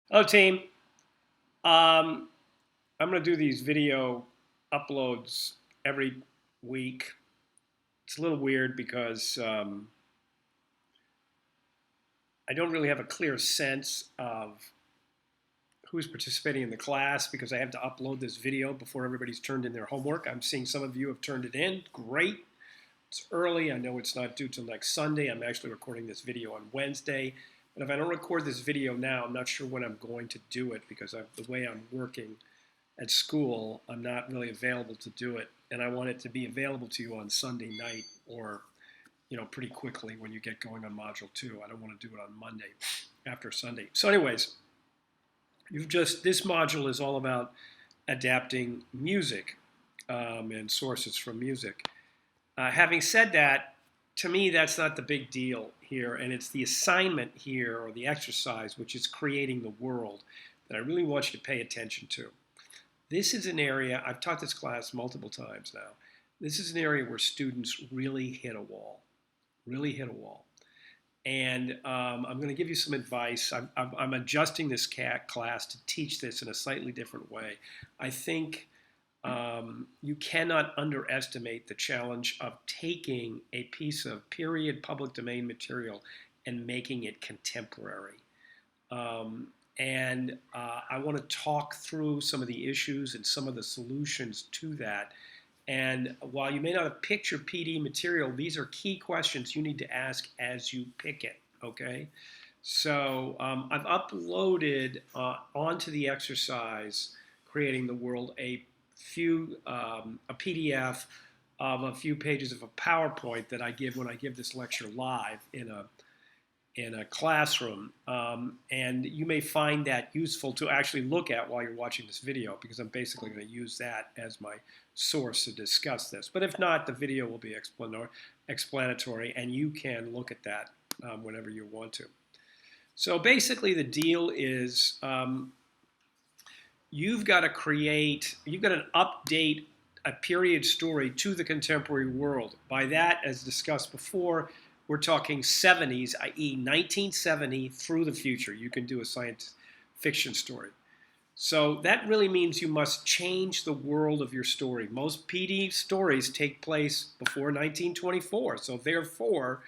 Hello, team. Um, I'm going to do these video uploads every week. It's a little weird because I don't really have a clear sense of who's participating in the class because I have to upload this video before everybody's turned in their homework. I'm seeing some of you have turned it in. Great. It's early. I know it's not due till next Sunday. I'm actually recording this video on Wednesday. But if I don't record this video now, I'm not sure when I'm going to do it because of the way I'm working at school, I'm not really available to do it. And I want it to be available to you on Sunday night or, pretty quickly when you get going on Module 2. I don't want to do it on Monday after Sunday. So anyways, this module is all about adapting music and sources from music. Having said that, to me, that's not the big deal here. And it's the assignment here or the exercise, which is creating the world, that I really want you to pay attention to. This is an area, I've taught this class multiple times now. This is an area where students really hit a wall, really hit a wall. And I'm going to give you some advice. I'm adjusting this class to teach this in a slightly different way. I think you cannot underestimate the challenge of taking a piece of period public domain material and making it contemporary. I want to talk through some of the issues and some of the solutions to that. And while you may not have picked your PD material, these are key questions you need to ask as you pick it, okay? So I've uploaded onto the exercise, Creating the World, a PDF of a few pages of a PowerPoint that I give when I give this lecture live in a classroom, and you may find that useful to actually look at while you're watching this video because I'm basically going to use that as my source to discuss this. But if not, the video will be explanatory and you can look at that whenever you want to. So basically the deal is you've got to update a period story to the contemporary world. By that, as discussed before, we're talking 70s, i.e. 1970 through the future. You can do a science fiction story. So that really means you must change the world of your story. Most PD stories take place before 1924. So therefore,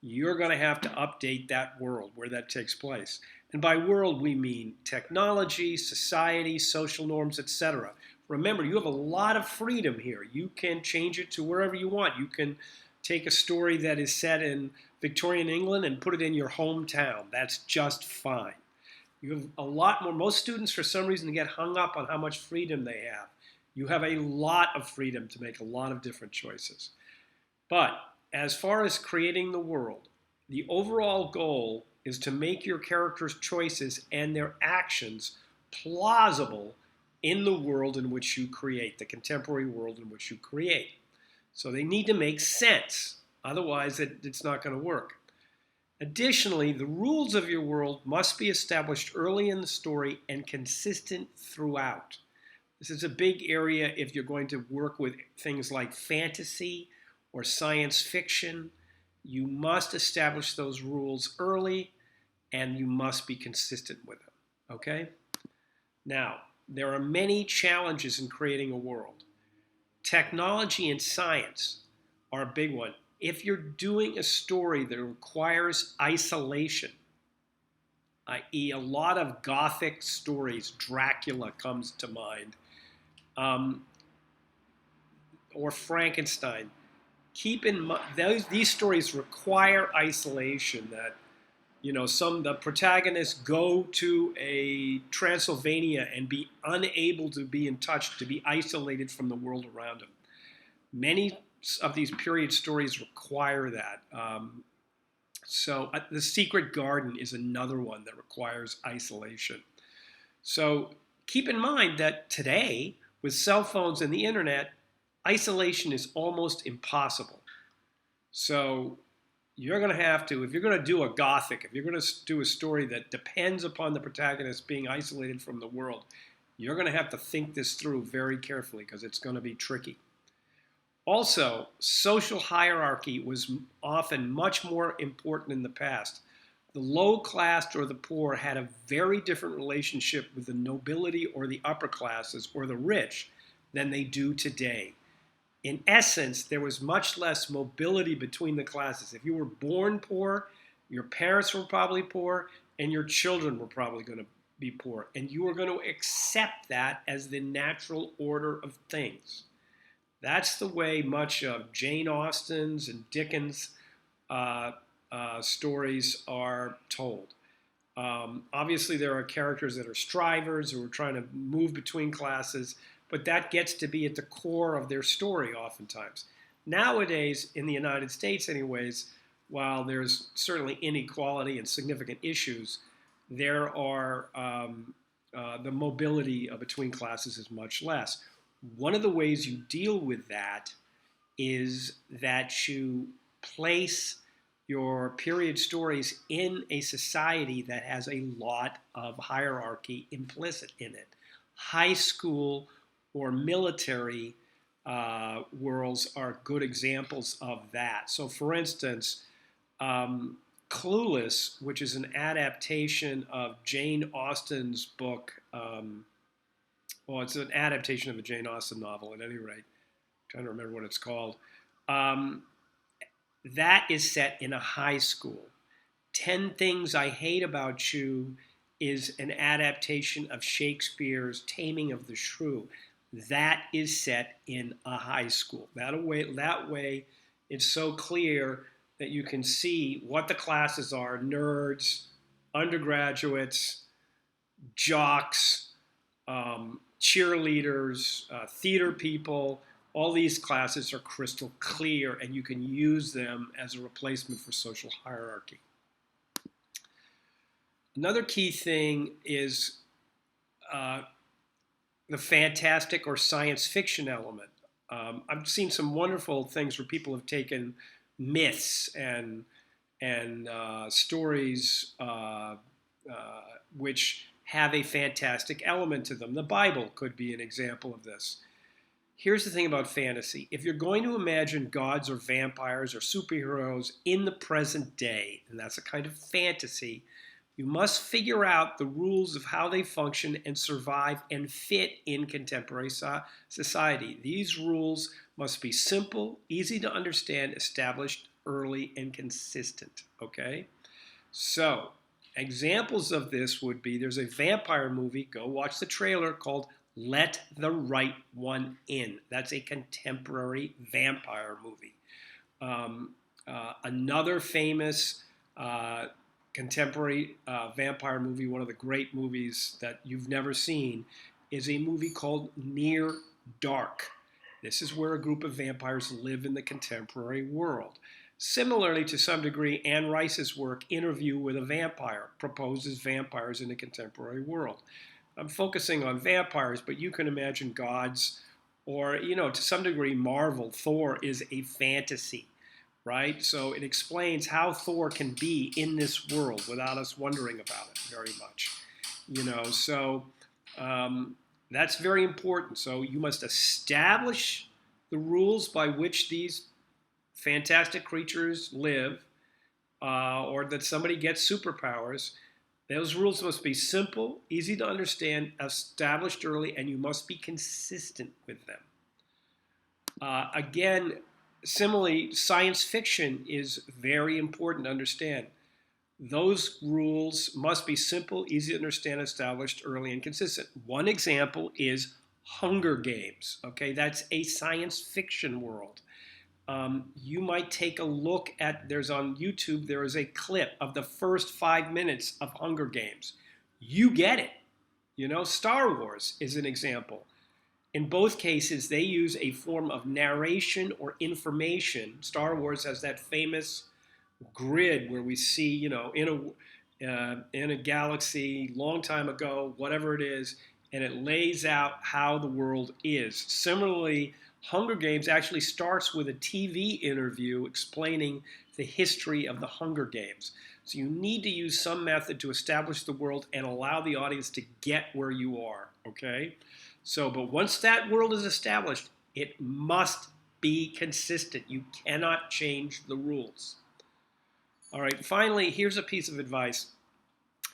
you're going to have to update that world where that takes place. And by world, we mean technology, society, social norms, etc. Remember, you have a lot of freedom here. You can change it to wherever you want. You can take a story that is set in Victorian England and put it in your hometown. That's just fine. You have a lot more. Most students, for some reason, get hung up on how much freedom they have. You have a lot of freedom to make a lot of different choices. But as far as creating the world, the overall goal is to make your characters' choices and their actions plausible in the world in which you create, the contemporary world in which you create. So they need to make sense. Otherwise, it's not going to work. Additionally, the rules of your world must be established early in the story and consistent throughout. This is a big area if you're going to work with things like fantasy or science fiction. You must establish those rules early and you must be consistent with them, okay? Now, there are many challenges in creating a world. Technology and science are a big one. If you're doing a story that requires isolation, i.e. a lot of Gothic stories, Dracula comes to mind, or Frankenstein, keep in mind these stories require isolation. That the protagonists go to a Transylvania and be unable to be in touch, to be isolated from the world around them. Many of these period stories require that. The Secret Garden is another one that requires isolation. So keep in mind that today, with cell phones and the internet, isolation is almost impossible. So you're going to have to, if you're going to do a Gothic, if you're going to do a story that depends upon the protagonist being isolated from the world, you're going to have to think this through very carefully because it's going to be tricky. Also, social hierarchy was often much more important in the past. The low class or the poor had a very different relationship with the nobility or the upper classes or the rich than they do today. In essence, there was much less mobility between the classes. If you were born poor, your parents were probably poor, and your children were probably going to be poor. And you were going to accept that as the natural order of things. That's the way much of Jane Austen's and Dickens' stories are told. Obviously, there are characters that are strivers who are trying to move between classes, but that gets to be at the core of their story oftentimes. Nowadays, in the United States anyways, while there's certainly inequality and significant issues, there are the mobility between classes is much less. One of the ways you deal with that is that you place your period stories in a society that has a lot of hierarchy implicit in it. High school or military worlds are good examples of that. So, for instance, Clueless, which is an adaptation of Jane Austen's book. Well, it's an adaptation of a Jane Austen novel, at any rate. I'm trying to remember what it's called. That is set in a high school. 10 Things I Hate About You is an adaptation of Shakespeare's Taming of the Shrew. That is set in a high school. That way, it's so clear that you can see what the classes are: nerds, undergraduates, jocks, cheerleaders, theater people. All these classes are crystal clear, and you can use them as a replacement for social hierarchy. Another key thing is the fantastic or science fiction element. I've seen some wonderful things where people have taken myths and stories which have a fantastic element to them. The Bible could be an example of this. Here's the thing about fantasy. If you're going to imagine gods or vampires or superheroes in the present day, and that's a kind of fantasy, you must figure out the rules of how they function and survive and fit in contemporary society. These rules must be simple, easy to understand, established early, and consistent, okay? So, examples of this would be, there's a vampire movie, go watch the trailer, called Let the Right One In. That's a contemporary vampire movie. Another famous contemporary vampire movie, one of the great movies that you've never seen, is a movie called Near Dark. This is where a group of vampires live in the contemporary world. Similarly, to some degree, Anne Rice's work, Interview with a Vampire, proposes vampires in the contemporary world. I'm focusing on vampires, but you can imagine gods, or, to some degree, Marvel. Thor is a fantasy, right? So it explains how Thor can be in this world without us wondering about it very much. So that's very important. So you must establish the rules by which these fantastic creatures live, or that somebody gets superpowers. Those rules must be simple, easy to understand, established early, and you must be consistent with them. Again, similarly, science fiction is very important to understand. Those rules must be simple, easy to understand, established early, and consistent. One example is Hunger Games. Okay, that's a science fiction world. You might take a look at, on YouTube, there is a clip of the first 5 minutes of Hunger Games. You get it. Star Wars is an example. In both cases, they use a form of narration or information. Star Wars has that famous grid where we see, in a galaxy long time ago, whatever it is, and it lays out how the world is. Similarly, Hunger Games actually starts with a TV interview explaining the history of the Hunger Games. So you need to use some method to establish the world and allow the audience to get where you are, okay? So, but once that world is established, it must be consistent. You cannot change the rules. All right, finally, here's a piece of advice.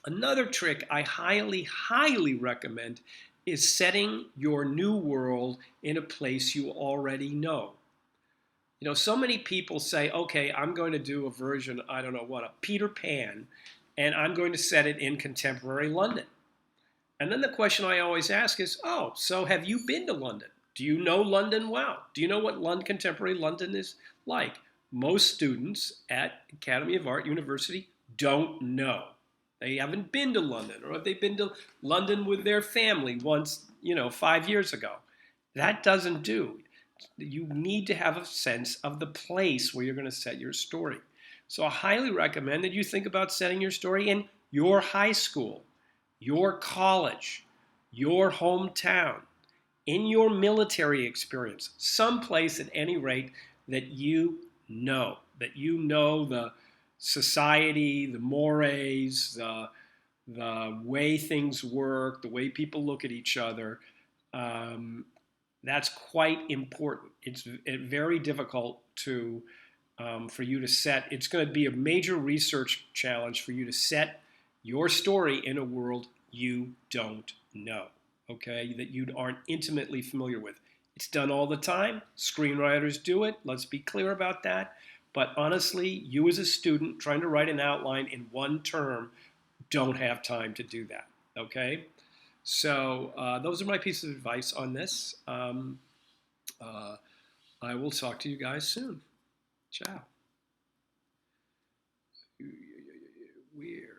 Another trick I highly, highly recommend is setting your new world in a place you already know. You know, so many people say, okay, I'm going to do a version, I don't know what, a Peter Pan, and I'm going to set it in contemporary London. And then the question I always ask is, oh, so have you been to London? Do you know London well? Do you know what contemporary London is like? Most students at Academy of Art University don't know. They haven't been to London, or have they been to London with their family once, 5 years ago? That doesn't do. You need to have a sense of the place where you're going to set your story. So I highly recommend that you think about setting your story in your high school, your college, your hometown, in your military experience, someplace at any rate that you know the society, the mores, the way things work, the way people look at each other. Um, that's quite important. It's very difficult to for you to set. It's going to be a major research challenge for you to set your story in a world you don't know, okay, that you aren't intimately familiar with. It's done all the time. Screenwriters do it. Let's be clear about that. But honestly, you as a student trying to write an outline in one term don't have time to do that, okay? So those are my pieces of advice on this. Uh, I will talk to you guys soon. Ciao. Weird.